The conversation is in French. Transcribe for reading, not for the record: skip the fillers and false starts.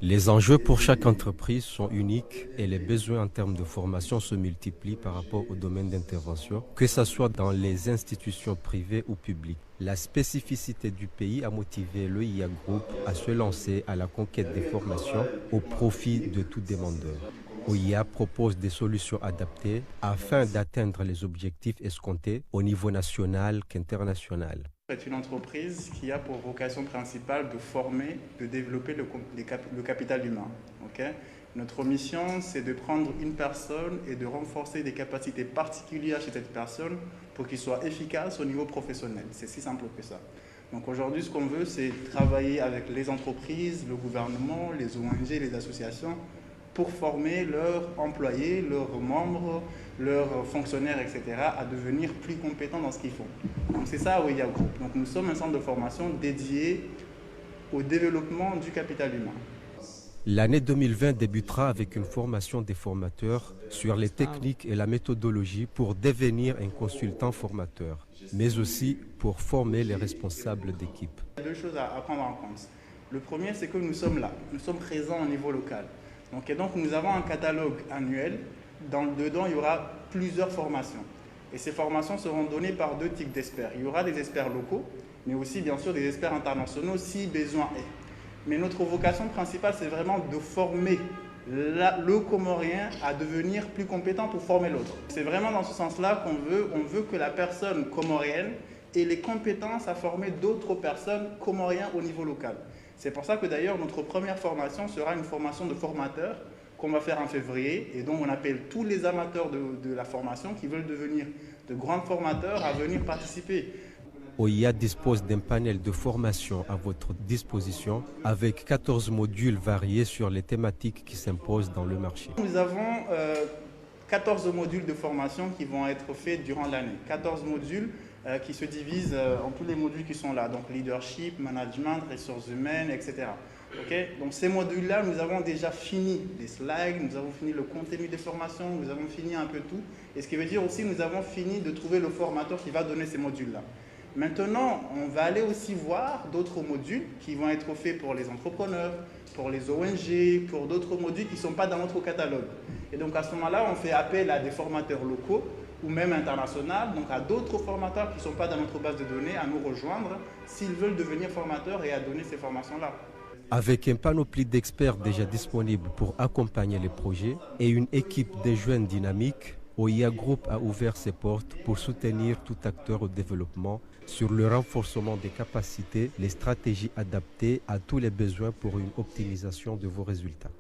Les enjeux pour chaque entreprise sont uniques et les besoins en termes de formation se multiplient par rapport au domaine d'intervention, que ce soit dans les institutions privées ou publiques. La spécificité du pays a motivé l'OIA Group à se lancer à la conquête des formations au profit de tout demandeur. OIA propose des solutions adaptées afin d'atteindre les objectifs escomptés au niveau national qu'international. C'est une entreprise qui a pour vocation principale de former, de développer le capital humain. Notre mission, c'est de prendre une personne et de renforcer des capacités particulières chez cette personne pour qu'il soit efficace au niveau professionnel. C'est si simple que ça. Donc aujourd'hui, ce qu'on veut, c'est travailler avec les entreprises, le gouvernement, les ONG, les associations, pour former leurs employés, leurs membres, leurs fonctionnaires, etc., à devenir plus compétents dans ce qu'ils font. Donc c'est ça OIA Group. Donc nous sommes un centre de formation dédié au développement du capital humain. L'année 2020 débutera avec une formation des formateurs sur les techniques et la méthodologie pour devenir un consultant formateur, mais aussi pour former les responsables d'équipe. Il y a deux choses à prendre en compte. Le premier, c'est que nous sommes là, nous sommes présents au niveau local. Donc nous avons un catalogue annuel. Dedans, il y aura plusieurs formations. Et ces formations seront données par deux types d'experts. Il y aura des experts locaux, mais aussi bien sûr des experts internationaux si besoin est. Mais notre vocation principale, c'est vraiment de former le Comorien à devenir plus compétent pour former l'autre. C'est vraiment dans ce sens-là qu'on veut. On veut que la personne comorienne ait les compétences à former d'autres personnes comoriennes au niveau local. C'est pour ça que d'ailleurs notre première formation sera une formation de formateurs qu'on va faire en février et dont on appelle tous les amateurs de la formation qui veulent devenir de grands formateurs à venir participer. OIA dispose d'un panel de formation à votre disposition avec 14 modules variés sur les thématiques qui s'imposent dans le marché. Nous avons 14 modules de formation qui vont être faits durant l'année. 14 modules qui se divisent en tous les modules qui sont là, donc leadership, management, ressources humaines, etc. Donc ces modules-là, nous avons déjà fini les slides, nous avons fini le contenu des formations, nous avons fini un peu tout. Et ce qui veut dire aussi nous avons fini de trouver le formateur qui va donner ces modules-là. Maintenant, on va aller aussi voir d'autres modules qui vont être faits pour les entrepreneurs, pour les ONG, pour d'autres modules qui ne sont pas dans notre catalogue. Et donc à ce moment-là, on fait appel à des formateurs locaux ou même internationaux, donc à d'autres formateurs qui ne sont pas dans notre base de données, à nous rejoindre s'ils veulent devenir formateurs et à donner ces formations-là. Avec un panoplie d'experts déjà disponibles pour accompagner les projets et une équipe de jeunes dynamiques, OIA Group a ouvert ses portes pour soutenir tout acteur au développement sur le renforcement des capacités, les stratégies adaptées à tous les besoins pour une optimisation de vos résultats.